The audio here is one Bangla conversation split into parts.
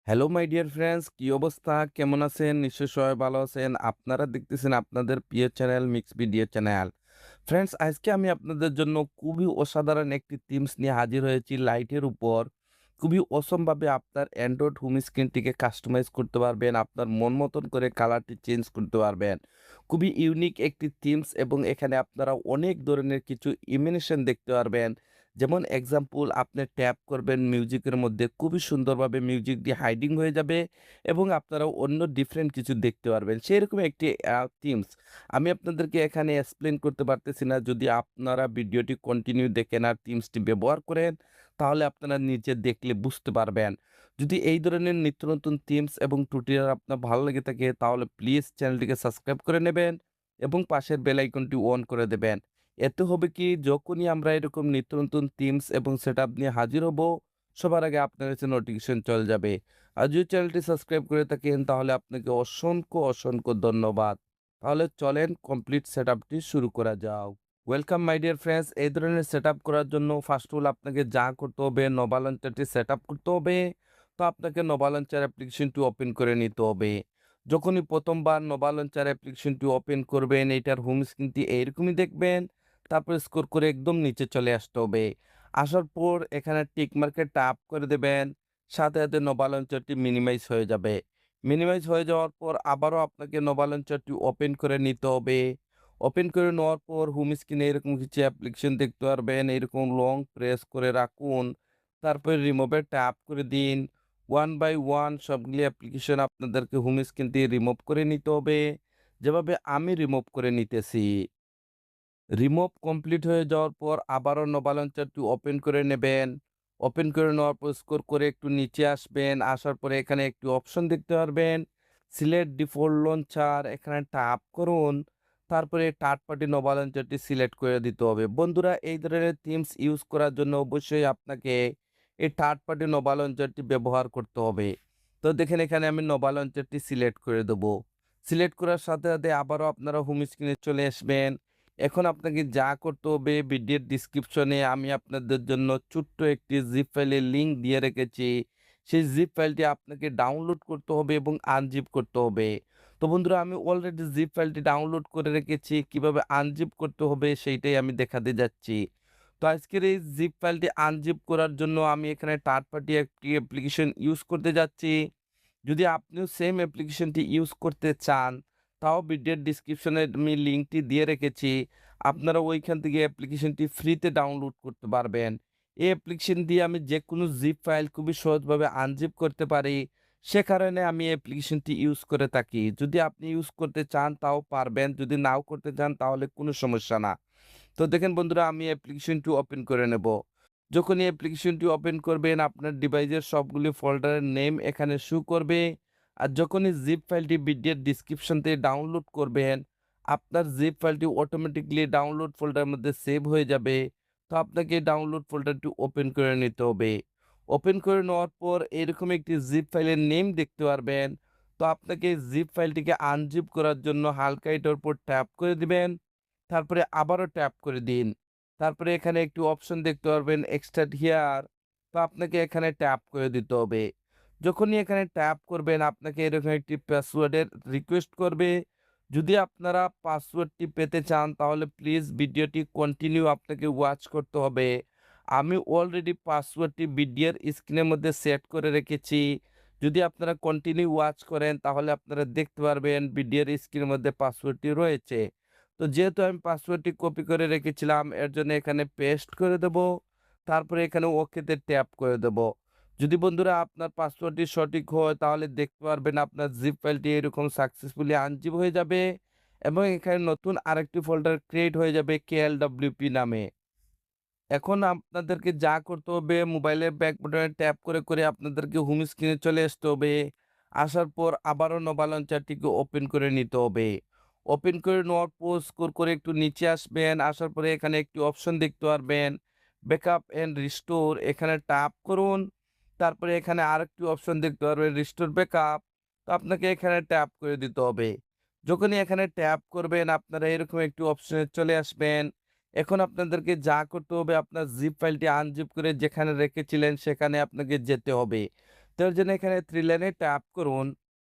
হ্যালো মাই ডিয়ার ফ্রেন্ডস, কি অবস্থা? কেমন আছেন? নিশ্চয়ই সবাই ভালো আছেন। আপনারা দেখতেছেন আপনাদের প্রিয় channel mix video channel. Friends, আজকে আমি আপনাদের জন্য খুবই অসাধারণ একটি থিমস নিয়ে হাজির হয়েছি লাইটের উপর। খুবই অসমভাবে আপনার অ্যান্ড্রয়েড হোম স্ক্রিনটিকে কাস্টমাইজ করতে পারবেন। আপনার মন মতন করে কালারটি চেঞ্জ করতে পারবেন। খুবই ইউনিক একটি থিমস এবং এখানে আপনারা অনেক ধরনের কিছু ইমিনেশন দেখতে পারবেন। যেমন এক্সাম্পল আপনি ট্যাপ করবেন মিউজিকের মধ্যে খুবই সুন্দরভাবে মিউজিক দিয়ে হাইডিং হয়ে যাবে এবং আপনারা অন্য ডিফারেন্ট কিছু দেখতে পারবেন। সেরকম একটি থিমস আমি আপনাদেরকে এখানে এক্সপ্লেইন করতে পারতেছি না। যদি আপনারা ভিডিওটি কন্টিনিউ দেখেন আর থিমসটি ব্যবহার করেন, তাহলে আপনারা নিজে দেখলে বুঝতে পারবেন। যদি এই ধরনের নিত্য নতুন থিমস এবং টিউটোরিয়াল আপনার ভালো লেগে থাকে, তাহলে প্লিজ চ্যানেলটিকে সাবস্ক্রাইব করে নেবেন এবং পাশের বেল আইকনটি অন করে দেবেন। এতে হবে কি, যখনই আমরা এরকম নিত্য নতুন থিমস এবং সেটআপ নিয়ে হাজির হব, সবার আগে আপনার কাছে নোটিফিকেশন চলে যাবে। আর যদি চ্যানেলটি সাবস্ক্রাইব করে থাকেন, তাহলে আপনাকে অসংখ্য ধন্যবাদ। তাহলে চলেন কমপ্লিট সেটআপটি শুরু করা যাক। Welcome my dear friends. এই ধরনের সেটআপ করার জন্য ফার্স্ট অফ অল আপনাকে যা করতে হবে, নোভা লঞ্চারটি সেটআপ করতে হবে। তো আপনাকে নোভা লঞ্চার অ্যাপ্লিকেশনটি ওপেন করে নিতে হবে। যখনই প্রথমবার নোভা লঞ্চার অ্যাপ্লিকেশনটি ওপেন করবেন, এটার হোম স্ক্রিনটি এইরকমই দেখবেন। তারপরে স্ক্রল করে একদম নিচে চলে আসতে হবে। আসার পর এখানে টিক মার্কে ট্যাপ করে দেবেন। সাথে নোভা লঞ্চারটি মিনিমাইজ হয়ে যাবে। মিনিমাইজ হয়ে যাওয়ার পর আবারও আপনাকে নোভা লঞ্চারটি ওপেন করে নিতে হবে। ওপেন করে নেওয়ার পর হোম স্ক্রিনে এরকম কিছু অ্যাপ্লিকেশন দেখতে পারবেন। এরকম লং প্রেস করে রাখুন। তারপরে রিমুভে ট্যাপ করে দিন। ওয়ান বাই ওয়ান সবগুলি অ্যাপ্লিকেশন আপনাদেরকে হোম স্ক্রিন থেকে রিমুভ করে নিতে হবে। যেভাবে আমি রিমুভ করে নিতেছি। রিমুভ কমপ্লিট হয়ে যাওয়ার পর আবারও নোভা লঞ্চারটি ওপেন করে নেবেন। ওপেন করে নেওয়ার পর স্ক্রল করে একটু নিচে আসবেন। আসার পরে এখানে একটি অপশন দেখতে পারবেন। সিলেক্ট ডিফল্ট লঞ্চার, এখানে ট্যাপ করুন। তারপরে থার্ড পার্টি নোভা লঞ্চারটি সিলেক্ট করে দিতে হবে। বন্ধুরা, এই ধরনের থিমস ইউজ করার জন্য অবশ্যই আপনাকে এই থার্ড পার্টি নোভা লঞ্চারটি ব্যবহার করতে হবে। তো দেখেন, এখানে আমি নোভা লঞ্চারটি সিলেক্ট করে দেবো। সিলেক্ট করার সাথে আবারও আপনারা হোম স্ক্রিনে চলে আসবেন। এখন আপনাকে যা করতে হবে, ভিডিওর ডিসক্রিপশনে আমি আপনাদের জন্য ছোট্ট একটি জিপ ফাইলের লিঙ্ক দিয়ে রেখেছি। সেই জিপ ফাইলটি আপনাকে ডাউনলোড করতে হবে এবং আনজিপ করতে হবে। তো বন্ধুরা, আমি অলরেডি জিপ ফাইলটি ডাউনলোড করে রেখেছি। কিভাবে আনজিপ করতে হবে সেইটাই আমি দেখাতে যাচ্ছি। তো আজকের এই জিপ ফাইলটি আনজিপ করার জন্য আমি এখানে থার্ড পার্টি একটি অ্যাপ্লিকেশন ইউজ করতে যাচ্ছি। যদি আপনিও সেম অ্যাপ্লিকেশনটি ইউজ করতে চান, তাও ভিডিওর ডিসক্রিপশনে আমি লিঙ্কটি দিয়ে রেখেছি। আপনারা ওইখান থেকে অ্যাপ্লিকেশনটি ফ্রিতে ডাউনলোড করতে পারবেন। এই অ্যাপ্লিকেশন দিয়ে আমি যেকোনো জিপ ফাইল খুবই সহজভাবে আনজিপ করতে পারি। সে কারণে আমি এই অ্যাপ্লিকেশনটি ইউজ করে থাকি। যদি আপনি ইউজ করতে চান তাও পারবেন। যদি নাও করতে চান তাহলে কোনো সমস্যা না। তো দেখেন বন্ধুরা, আমি অ্যাপ্লিকেশনটি ওপেন করে নেব। যখনই অ্যাপ্লিকেশনটি ওপেন করবেন, আপনার ডিভাইসের সবগুলি ফোল্ডারের নেম এখানে শো করবে। আর যখনই জিপ ফাইলটি ভিডিওর ডেসক্রিপশন থেকে ডাউনলোড করবেন, আপনার জিপ ফাইলটি অটোমেটিক্যালি ডাউনলোড ফোল্ডারের মধ্যে সেভ হয়ে যাবে। তো আপনাকে ডাউনলোড ফোল্ডারটি ওপেন করে নিতে হবে। ওপেন করে নেওয়ার পর এরকম একটি জিপ ফাইলের নেম দেখতে পারবেন। তো আপনাকে জিপ ফাইলটিকে আনজিপ করার জন্য হালকা এটার উপর ট্যাপ করে দিবেন। তারপরে আবারও ট্যাপ করে দিন। তারপরে এখানে একটি অপশন দেখতে পারবেন এক্সট্রাক্ট হিয়ার। তো আপনাকে এখানে ট্যাপ করে দিতে হবে। যখনই এখানে ট্যাপ করবেন, আপনাকে এরকম একটি পাসওয়ার্ডের রিকোয়েস্ট করবে। যদি আপনারা পাসওয়ার্ডটি পেতে চান, তাহলে প্লিজ ভিডিওটি কন্টিনিউ আপনাকে ওয়াচ করতে হবে। আমি অলরেডি পাসওয়ার্ডটি ভিডিওর স্ক্রিনের মধ্যে সেট করে রেখেছি। যদি আপনারা কন্টিনিউ ওয়াচ করেন, তাহলে আপনারা দেখতে পারবেন ভিডিওর স্ক্রিনের মধ্যে পাসওয়ার্ডটি রয়েছে। তো যেহেতু আমি পাসওয়ার্ডটি কপি করে রেখেছিলাম, এর জন্য এখানে পেস্ট করে দেব। তারপরে এখানে ওকেতে ট্যাপ করে দেব। যদি বন্ধুরা আপনার পাসওয়ার্ডটি সঠিক হয়, তাহলে দেখতে পারবেন আপনার জিপ ফাইলটি এরকম সাকসেসফুলি আনজিপ হয়ে যাবে এবং এখানে নতুন আরেকটি ফোল্ডার ক্রিয়েট হয়ে যাবে KLWP নামে। এখন আপনাদেরকে যা করতে হবে, মোবাইলের ব্যাক বাটনে ট্যাপ করে আপনাদেরকে হোম স্ক্রিনে চলে আসতে হবে। আসার পর আবারও নোভা লঞ্চারটিকে ওপেন করে নিতে হবে। ওপেন করে নেওয়ার পর স্ক্রল করে একটু নিচে আসবেন। আসার পরে এখানে একটি অপশন দেখতে পারবেন ব্যাকআপ অ্যান্ড রিস্টোর, এখানে ট্যাপ করুন। তারপরে এখানে আরেকটি অপশন দেখতে পারবেন রিস্টোর ব্যাকআপ। তো আপনাকে এখানে ট্যাপ করে দিতে হবে। যখনই এখানে ট্যাপ করবেন, আপনারা এরকম একটি অপশনে চলে আসবেন। এখন আপনাদেরকে যা করতে হবে, আপনার জিপ ফাইলটি আনজিপ করে যেখানে রেখেছিলেন সেখানে আপনাকে যেতে হবে। তো এর জন্য এখানে 3 লাইনে ট্যাপ করুন।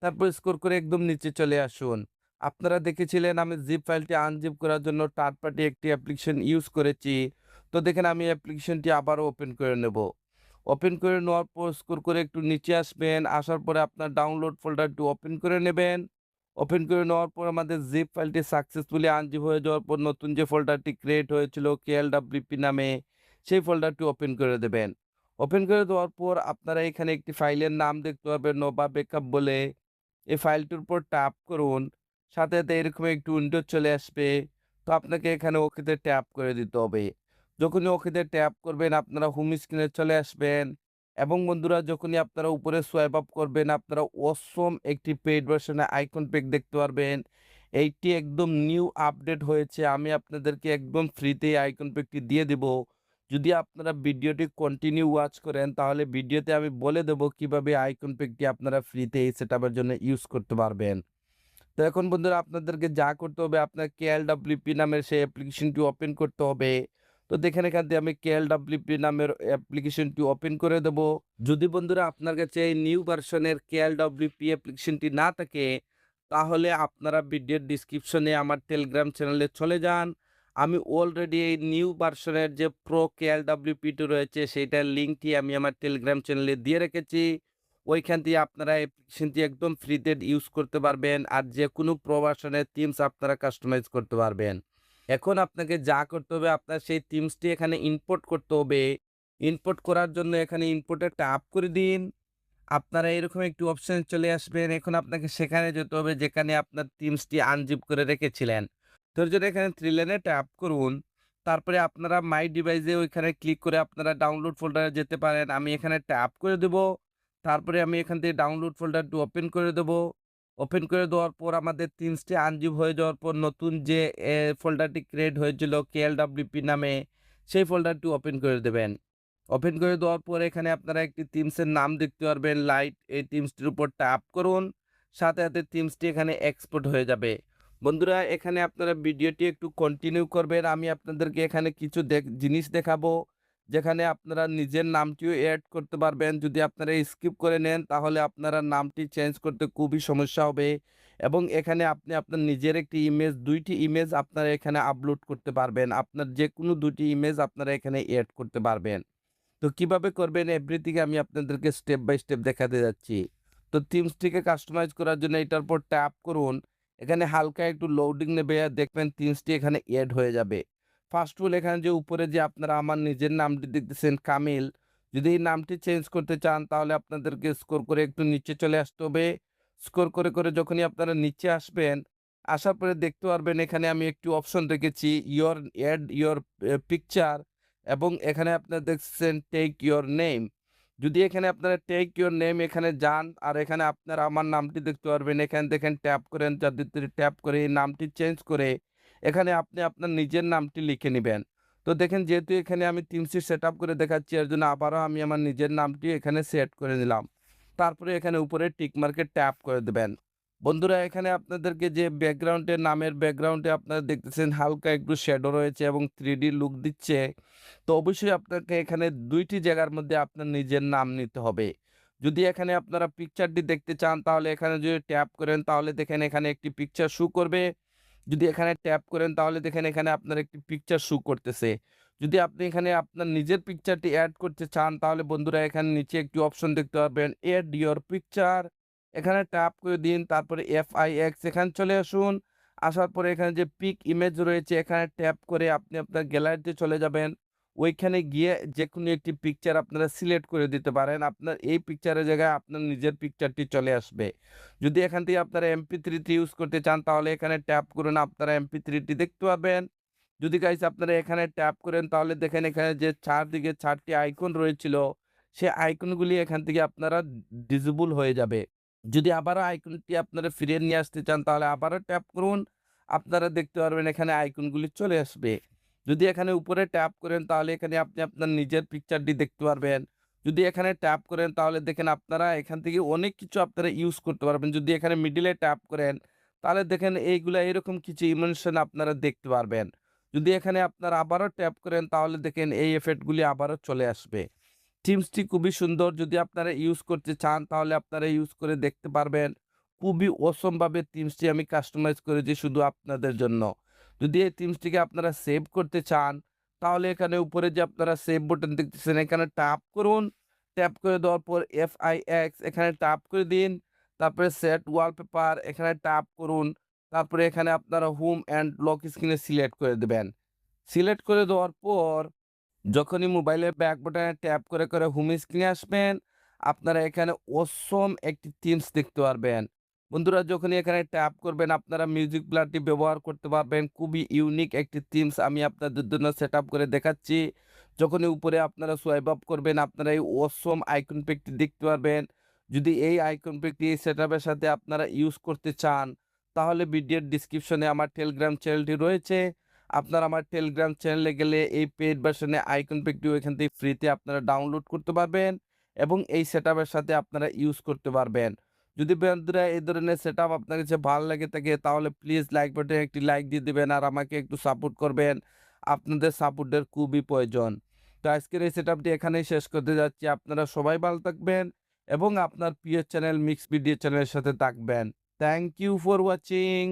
তারপর স্ক্রল করে একদম নিচে চলে আসুন। আপনারা দেখেছিলেন আমি জিপ ফাইলটি আনজিপ করার জন্য থার্ড পার্টি একটি অ্যাপ্লিকেশন ইউজ করেছি। তো দেখেন আমি অ্যাপ্লিকেশনটি আবারও ওপেন করে নেব। ওপেন করে নেওয়ার পর স্ক্রল করে একটু নিচে আসবেন। আসার পরে আপনার ডাউনলোড ফোল্ডারটি ওপেন করে নেবেন। ওপেন করে নেওয়ার পর আমাদের জিপ ফাইলটি সাকসেসফুলি আনজিপ হয়ে যাওয়ার পর নতুন যে ফোল্ডারটি ক্রিয়েট হয়েছিল KLWP নামে, সেই ফোল্ডারটি ওপেন করে দেবেন। ওপেন করে দেওয়ার পর আপনারা এখানে একটি ফাইলের নাম দেখতে পাবেন নোভা ব্যাকআপ বলে। এই ফাইলটির উপর ট্যাপ করুন। সাথে, সাথে এরকম একটি উইন্ডো চলে আসবে। তো আপনাকে এখানে ওকেতে ট্যাপ করে দিতে হবে। যখনই ওকেতে ট্যাপ করবেন আপনারা হোম স্ক্রিনে চলে আসবেন এবং বন্ধুরা যখনই আপনারা উপরে সোয়াইপ আপ করবেন আপনারা অসম একটি পেইড ভার্সনের আইকন প্যাক দেখতে পারবেন। এইটি একদম নিউ আপডেট হয়েছে। আমি আপনাদেরকে একদম ফ্রিতে এই আইকন প্যাকটি দিয়ে দিব। যদি আপনারা ভিডিওটি কন্টিনিউ ওয়াচ করেন তাহলে ভিডিওতে আমি বলে দেব কিভাবে আইকন প্যাকটি আপনারা ফ্রিতে এই সেটআপের জন্য ইউজ করতে পারবেন। তো এখন বন্ধুরা আপনাদেরকে যা করতে হবে আপনার KLWP নামের সেই অ্যাপ্লিকেশনটি ওপেন করতে হবে। তো দেখেন এখান থেকে আমি KLWP নামের অ্যাপ্লিকেশনটি ওপেন করে দেব। যদি বন্ধুরা আপনার কাছে এই নিউ ভার্সনের KLWP অ্যাপ্লিকেশনটি না থাকে তাহলে আপনারা ভিডিওর ডিসক্রিপশনে আমার টেলিগ্রাম চ্যানেলে চলে যান। আমি অলরেডি এই নিউ ভার্সনের যে প্রো KLWP2 রয়েছে সেইটার লিঙ্কটি আমি আমার টেলিগ্রাম চ্যানেলে দিয়ে রেখেছি। ওইখান থেকে আপনারা অ্যাপ্লিকেশনটি একদম ফ্রিতে ইউজ করতে পারবেন। আর যেকোনো প্রো ভার্সনের থিমস আপনারা কাস্টমাইজ করতে পারবেন। এখন আপনাকে যা করতে হবে আপনার সেই থিমসটি এখানে ইম্পোর্ট করতে হবে। ইম্পোর্ট করার জন্য এখানে ইম্পোর্টে ট্যাপ করে দিন। আপনারা এরকম একটি অপশনে চলে আসবেন। এখন আপনাকে সেখানে যেতে হবে যেখানে আপনার থিমসটি আনজিপ করে রেখেছিলেন। তো এর জন্য এখানে 3 লাইনে ট্যাপ করুন। তারপরে আপনারা মাই ডিভাইসে ওইখানে ক্লিক করে আপনারা ডাউনলোড ফোল্ডারে যেতে পারেন। আমি এখানে ট্যাপ করে দেব। তারপরে আমি এখান থেকে ডাউনলোড ফোল্ডারটি ওপেন করে দেব। ওপেন করে দেওয়ার পর আমাদের থিমসটি আনজিপ হয়ে যাওয়ার পর নতুন যে ফোল্ডারটি ক্রিয়েট হয়েছিল KLWP নামে, সেই ফোল্ডারটি ওপেন করে দেবেন। ওপেন করে দেওয়ার পর এখানে আপনারা একটি থিমসের নাম দেখতে পারবেন লাইট। এই থিমসটির উপর ট্যাপ করুন। সাথে, সাথে থিমসটি এখানে এক্সপোর্ট হয়ে যাবে। বন্ধুরা এখানে আপনারা ভিডিওটি একটু কন্টিনিউ করবেন। আমি আপনাদেরকে এখানে কিছু জিনিস দেখাবো। যেখানে আপনারা নিজের নামটিও এড করতে পারবেন। যদি আপনারা স্কিপ করে নেন তাহলে আপনারা নামটি চেঞ্জ করতে খুবই সমস্যা হবে। এবং এখানে আপনি আপনার নিজের একটি ইমেজ ২ টি ইমেজ আপনারা এখানে আপলোড করতে পারবেন। আপনার যেকোনো ২ টি ইমেজ আপনারা এখানে এড করতে পারবেন। তো কিভাবে করবেন এভরিথিং আমি আপনাদেরকে স্টেপ বাই স্টেপ দেখাতে যাচ্ছি। তো থিমসটিকে কাস্টমাইজ করার জন্য এটার উপর ট্যাপ করুন। এখানে হালকা একটু লোডিং নেবে আর দেখবেন থিমসটি এখানে এড হয়ে যাবে। ফার্স্ট অফ অল এখানে যে উপরে যে আপনারা আমার নিজের নামটি দেখতেছেন কামিল, যদি এই নামটি চেঞ্জ করতে চান তাহলে আপনাদেরকে স্ক্রল করে একটু নিচে চলে আসতে হবে। স্ক্রল করে, করে যখনই আপনারা নিচে আসবেন, আসার পরে দেখতে পারবেন এখানে আমি একটি অপশন রেখেছি এড ইওর পিকচার এবং এখানে আপনারা দেখছেন টেক ইওর নেম। যদি এখানে আপনারা টেক ইওর নেম এখানে যান আর এখানে আপনারা আমার নামটি দেখতে পারবেন। এখানে দেখেন ট্যাপ করেন যাতে ট্যাপ করে এই নামটি চেঞ্জ করে এখানে আপনি আপনার নিজের নামটি লিখে নিবেন। তো দেখেন যেহেতু এখানে আমি থিমসটি সেটআপ করে দেখাচ্ছি এর জন্য আবারও আমি আমার নিজের নামটি এখানে সেট করে নিলাম। তারপরে এখানে উপরে টিক মার্কে ট্যাপ করে দেবেন। বন্ধুরা এখানে আপনাদেরকে যে ব্যাকগ্রাউন্ডের নামের ব্যাকগ্রাউন্ডে আপনারা দেখতেছেন হালকা একটু শ্যাডো রয়েছে এবং 3D লুক দিচ্ছে। তো অবশ্যই আপনাকে এখানে ২ টি জায়গার মধ্যে আপনার নিজের নাম নিতে হবে। যদি এখানে আপনারা পিকচারটি দেখতে চান তাহলে এখানে যদি ট্যাপ করেন তাহলে দেখেন এখানে একটি পিকচার শো করবে। যদি এখানে ট্যাপ করেন তাহলে দেখেন এখানে আপনার একটি পিকচার শো করতেছে। যদি আপনি এখানে আপনার নিজের পিকচারটি এড করতে চান তাহলে বন্ধুরা এখানে নিচে একটি অপশন দেখতে পারবেন এড ইওর পিকচার। এখানে ট্যাপ করে দিন তারপরে FIX এখানে চলে আসুন। আসার পরে এখানে যে পিক ইমেজ রয়েছে এখানে ট্যাপ করে আপনি আপনার গ্যালারিতে চলে যাবেন। ওইখানে গিয়ে যেকোনো একটি পিকচার আপনারা সিলেক্ট করে দিতে পারেন। আপনার এই পিকচারের জায়গায় আপনার নিজের পিকচারটি চলে আসবে। যদি এখান থেকে আপনারা MP3 ইউজ করতে চান তাহলে এখানে ট্যাপ করুন আপনারা MP3 দেখতে পাবেন। যদি গাইস আপনারা এখানে ট্যাপ করেন তাহলে দেখেন এখানে যে চারদিকে ৪ টি আইকন রয়েছিল, সে আইকনগুলি এখান থেকে আপনারা ডিসেবল হয়ে যাবে। যদি আবারও আইকনটি আপনারা ফিরিয়ে নিয়ে আসতে চান তাহলে আবারও ট্যাপ করুন। আপনারা দেখতে পারবেন এখানে আইকনগুলি চলে আসবে। যদি এখানে উপরে ট্যাপ করেন তাহলে এখানে আপনি আপনার নিজের পিকচারটি দেখতে পারবেন। যদি এখানে ট্যাপ করেন তাহলে দেখেন আপনারা এখান থেকে অনেক কিছু আপনারা ইউজ করতে পারবেন। যদি এখানে মিডলে ট্যাপ করেন তাহলে দেখেন এইগুলা এরকম কিছু ইমোশন আপনারা দেখতে পারবেন। যদি এখানে আপনারা আবারও ট্যাপ করেন তাহলে দেখেন এই ইফেক্টগুলি আবারও চলে আসবে। টিমসটি খুবই সুন্দর। যদি আপনারা ইউজ করতে চান তাহলে আপনারা ইউজ করে দেখতে পারবেন। খুবই অসম ভাবে টিমসটি আমি কাস্টমাইজ করেছি শুধু আপনাদের জন্য। যদি এই টিমসটিকে আপনারা সেভ করতে চান তাহলে এখানে উপরে যে আপনারা সেভ বাটন দেখতেছেন এখানে ট্যাপ করুন। ট্যাপ করে দেওয়ার পর FIX এখানে ট্যাপ করে দিন। তারপরে সেট ওয়ালপেপার এখানে ট্যাপ করুন। তারপরে এখানে আপনারা হোম অ্যান্ড লক স্ক্রিনে সিলেক্ট করে দিবেন। সিলেক্ট করে দেওয়ার পর যখনই মোবাইলের ব্যাক বাটনে ট্যাপ করে হোম স্ক্রিনে আসবেন, আপনারা এখানে অসম একটি থিমস দেখতে পারবেন। বন্ধুরা যখনই এখানে ট্যাপ করবেন আপনারা মিউজিক প্লেয়ারটি ব্যবহার করতে পারবেন। খুবই ইউনিক একটি থিমস আমি আপনাদের জন্য সেটআপ করে দেখাচ্ছি। যখনই উপরে আপনারা সোয়াইপ আপ করবেন আপনারা এই অসম আইকন প্যাকটি দেখতে পারবেন। যদি এই আইকন প্যাকটি এই সেটআপের সাথে আপনারা ইউজ করতে চান, তাহলে ভিডিওর ডেসক্রিপশনে আমার টেলিগ্রাম চ্যানেলটি রয়েছে। আপনারা আমার টেলিগ্রাম চ্যানেলে গেলে এই পেইড ভার্সনে আইকন প্যাকটিও এখান থেকে ফ্রিতে আপনারা ডাউনলোড করতে পারবেন এবং এই সেটআপের সাথে আপনারা ইউজ করতে পারবেন। যদি বন্ধুরা এই ধরনের সেটআপ আপনার কাছে ভালো লেগে থাকে তাহলে প্লিজ লাইক বাটনে একটি লাইক দিয়ে দিবেন আর আমাকে একটু সাপোর্ট করবেন। আপনাদের সাপোর্টের খুবই প্রয়োজন। তো আজকের এই সেটআপটি এখানেই শেষ করতে যাচ্ছি। আপনারা সবাই ভালো থাকবেন এবং আপনার প্রিয় চ্যানেল মিক্স ভিডিও চ্যানেলের সাথে থাকবেন। Thank you for watching.